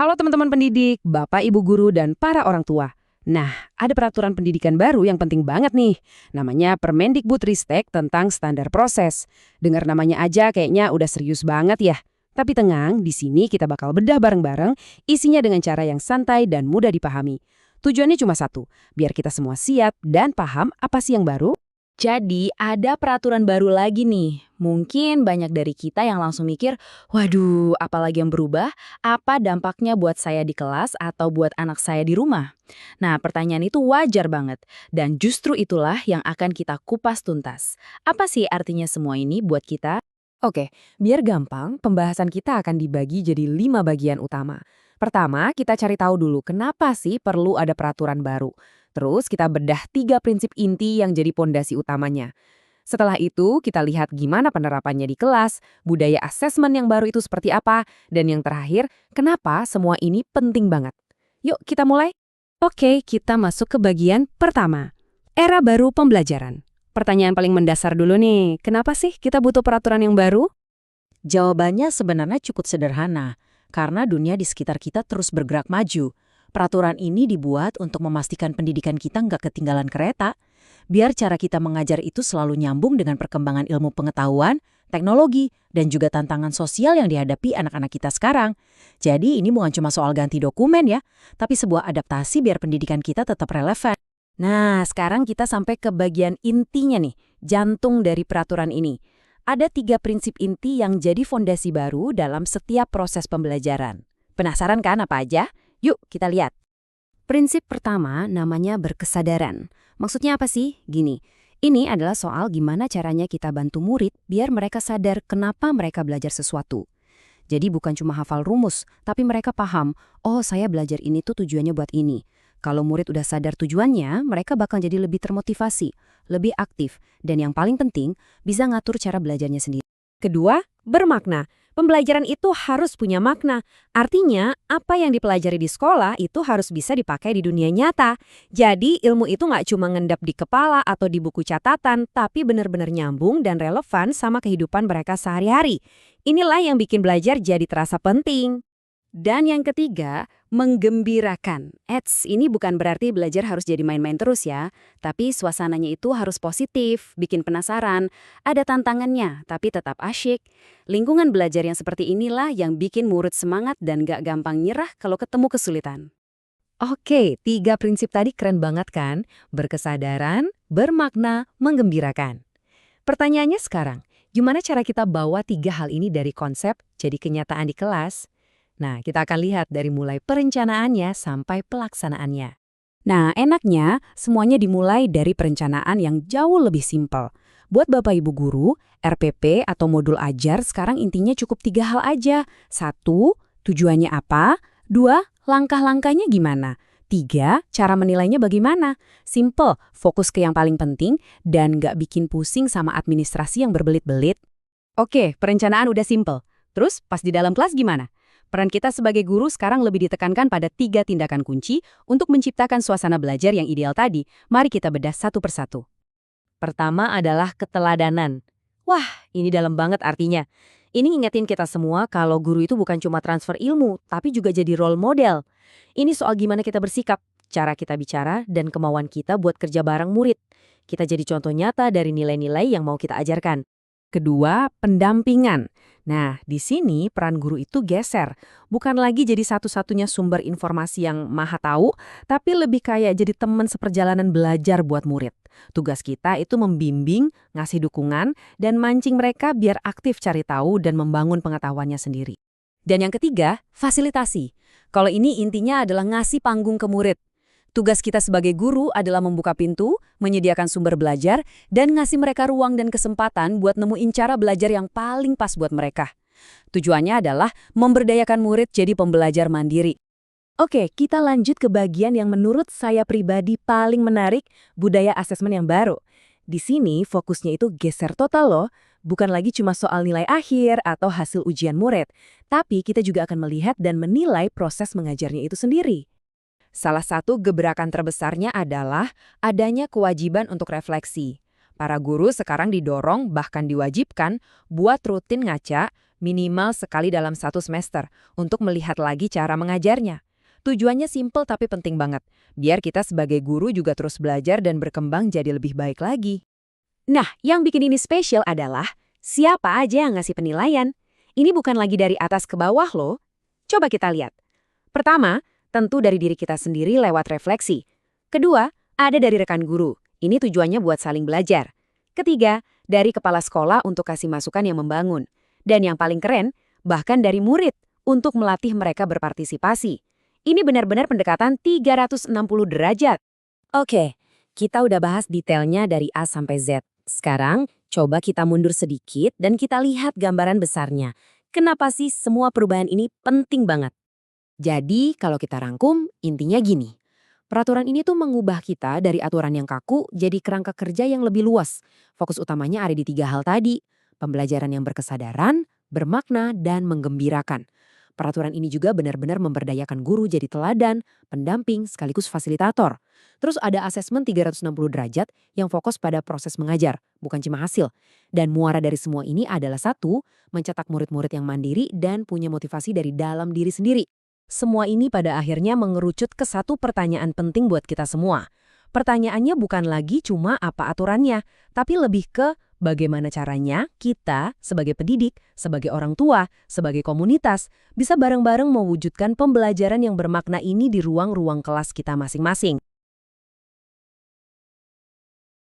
Halo teman-teman pendidik, Bapak Ibu guru dan para orang tua. Nah, ada peraturan pendidikan baru yang penting banget nih. Namanya Permendikbudristek tentang standar proses. Dengar namanya aja kayaknya udah serius banget ya. Tapi tenang, di sini kita bakal bedah bareng-bareng, isinya dengan cara yang santai dan mudah dipahami. Tujuannya cuma satu, biar kita semua siap dan paham apa sih yang baru. Jadi ada peraturan baru lagi nih. Mungkin banyak dari kita yang langsung mikir, waduh, apalagi yang berubah? Apa dampaknya buat saya di kelas atau buat anak saya di rumah? Nah, pertanyaan itu wajar banget. Dan justru itulah yang akan kita kupas tuntas. Apa sih artinya semua ini buat kita? Oke, biar gampang, pembahasan kita akan dibagi jadi 5 bagian utama. Pertama, kita cari tahu dulu kenapa sih perlu ada peraturan baru. Terus kita bedah 3 prinsip inti yang jadi pondasi utamanya. Setelah itu, kita lihat gimana penerapannya di kelas, budaya asesmen yang baru itu seperti apa, dan yang terakhir, kenapa semua ini penting banget. Yuk, kita mulai. Oke, kita masuk ke bagian pertama. Era baru pembelajaran. Pertanyaan paling mendasar dulu nih, kenapa sih kita butuh peraturan yang baru? Jawabannya sebenarnya cukup sederhana, karena dunia di sekitar kita terus bergerak maju. Peraturan ini dibuat untuk memastikan pendidikan kita nggak ketinggalan kereta, biar cara kita mengajar itu selalu nyambung dengan perkembangan ilmu pengetahuan, teknologi, dan juga tantangan sosial yang dihadapi anak-anak kita sekarang. Jadi ini bukan cuma soal ganti dokumen ya, tapi sebuah adaptasi biar pendidikan kita tetap relevan. Nah, sekarang kita sampai ke bagian intinya nih, jantung dari peraturan ini. Ada 3 prinsip inti yang jadi fondasi baru dalam setiap proses pembelajaran. Penasaran kan apa aja? Yuk kita lihat. Prinsip pertama namanya berkesadaran. Maksudnya apa sih? Gini, ini adalah soal gimana caranya kita bantu murid biar mereka sadar kenapa mereka belajar sesuatu. Jadi bukan cuma hafal rumus, tapi mereka paham, oh saya belajar ini tuh tujuannya buat ini. Kalau murid udah sadar tujuannya, mereka bakal jadi lebih termotivasi, lebih aktif, dan yang paling penting, bisa ngatur cara belajarnya sendiri. Kedua, bermakna. Pembelajaran itu harus punya makna. Artinya, apa yang dipelajari di sekolah itu harus bisa dipakai di dunia nyata. Jadi, ilmu itu nggak cuma ngendap di kepala atau di buku catatan, tapi benar-benar nyambung dan relevan sama kehidupan mereka sehari-hari. Inilah yang bikin belajar jadi terasa penting. Dan yang ketiga, menggembirakan. Ini bukan berarti belajar harus jadi main-main terus ya, tapi suasananya itu harus positif, bikin penasaran, ada tantangannya, tapi tetap asyik. Lingkungan belajar yang seperti inilah yang bikin murid semangat dan gak gampang nyerah kalau ketemu kesulitan. Oke, 3 prinsip tadi keren banget kan? Berkesadaran, bermakna, menggembirakan. Pertanyaannya sekarang, gimana cara kita bawa 3 hal ini dari konsep jadi kenyataan di kelas? Nah, kita akan lihat dari mulai perencanaannya sampai pelaksanaannya. Nah, enaknya semuanya dimulai dari perencanaan yang jauh lebih simpel. Buat Bapak Ibu guru, RPP atau modul ajar sekarang intinya cukup 3 hal aja. 1, tujuannya apa? 2, langkah-langkahnya gimana? 3, cara menilainya bagaimana? Simple, fokus ke yang paling penting, dan nggak bikin pusing sama administrasi yang berbelit-belit. Oke, perencanaan udah simple. Terus, pas di dalam kelas gimana? Peran kita sebagai guru sekarang lebih ditekankan pada 3 tindakan kunci untuk menciptakan suasana belajar yang ideal tadi. Mari kita bedah satu persatu. Pertama adalah keteladanan. Wah, ini dalam banget artinya. Ini ngingetin kita semua kalau guru itu bukan cuma transfer ilmu, tapi juga jadi role model. Ini soal gimana kita bersikap, cara kita bicara, dan kemauan kita buat kerja bareng murid. Kita jadi contoh nyata dari nilai-nilai yang mau kita ajarkan. Kedua, pendampingan. Nah, di sini peran guru itu geser. Bukan lagi jadi satu-satunya sumber informasi yang maha tahu, tapi lebih kayak jadi teman seperjalanan belajar buat murid. Tugas kita itu membimbing, ngasih dukungan, dan mancing mereka biar aktif cari tahu dan membangun pengetahuannya sendiri. Dan yang ketiga, fasilitasi. Kalau ini intinya adalah ngasih panggung ke murid. Tugas kita sebagai guru adalah membuka pintu, menyediakan sumber belajar, dan ngasih mereka ruang dan kesempatan buat nemuin cara belajar yang paling pas buat mereka. Tujuannya adalah memberdayakan murid jadi pembelajar mandiri. Oke, kita lanjut ke bagian yang menurut saya pribadi paling menarik, budaya asesmen yang baru. Di sini fokusnya itu geser total loh, bukan lagi cuma soal nilai akhir atau hasil ujian murid, tapi kita juga akan melihat dan menilai proses mengajarnya itu sendiri. Salah satu gebrakan terbesarnya adalah adanya kewajiban untuk refleksi. Para guru sekarang didorong bahkan diwajibkan buat rutin ngaca, minimal sekali dalam 1 semester, untuk melihat lagi cara mengajarnya. Tujuannya simpel tapi penting banget, biar kita sebagai guru juga terus belajar dan berkembang jadi lebih baik lagi. Nah, yang bikin ini spesial adalah siapa aja yang ngasih penilaian. Ini bukan lagi dari atas ke bawah loh. Coba kita lihat. Pertama, tentu dari diri kita sendiri lewat refleksi. Kedua, ada dari rekan guru. Ini tujuannya buat saling belajar. Ketiga, dari kepala sekolah untuk kasih masukan yang membangun. Dan yang paling keren, bahkan dari murid untuk melatih mereka berpartisipasi. Ini benar-benar pendekatan 360 derajat. Oke, kita udah bahas detailnya dari A sampai Z. Sekarang, coba kita mundur sedikit dan kita lihat gambaran besarnya. Kenapa sih semua perubahan ini penting banget? Jadi, kalau kita rangkum, intinya gini. Peraturan ini tuh mengubah kita dari aturan yang kaku jadi kerangka kerja yang lebih luas. Fokus utamanya ada di 3 hal tadi. Pembelajaran yang berkesadaran, bermakna, dan menggembirakan. Peraturan ini juga benar-benar memberdayakan guru jadi teladan, pendamping, sekaligus fasilitator. Terus ada asesmen 360 derajat yang fokus pada proses mengajar, bukan cuma hasil. Dan muara dari semua ini adalah satu, mencetak murid-murid yang mandiri dan punya motivasi dari dalam diri sendiri. Semua ini pada akhirnya mengerucut ke satu pertanyaan penting buat kita semua. Pertanyaannya bukan lagi cuma apa aturannya, tapi lebih ke bagaimana caranya kita sebagai pendidik, sebagai orang tua, sebagai komunitas bisa bareng-bareng mewujudkan pembelajaran yang bermakna ini di ruang-ruang kelas kita masing-masing.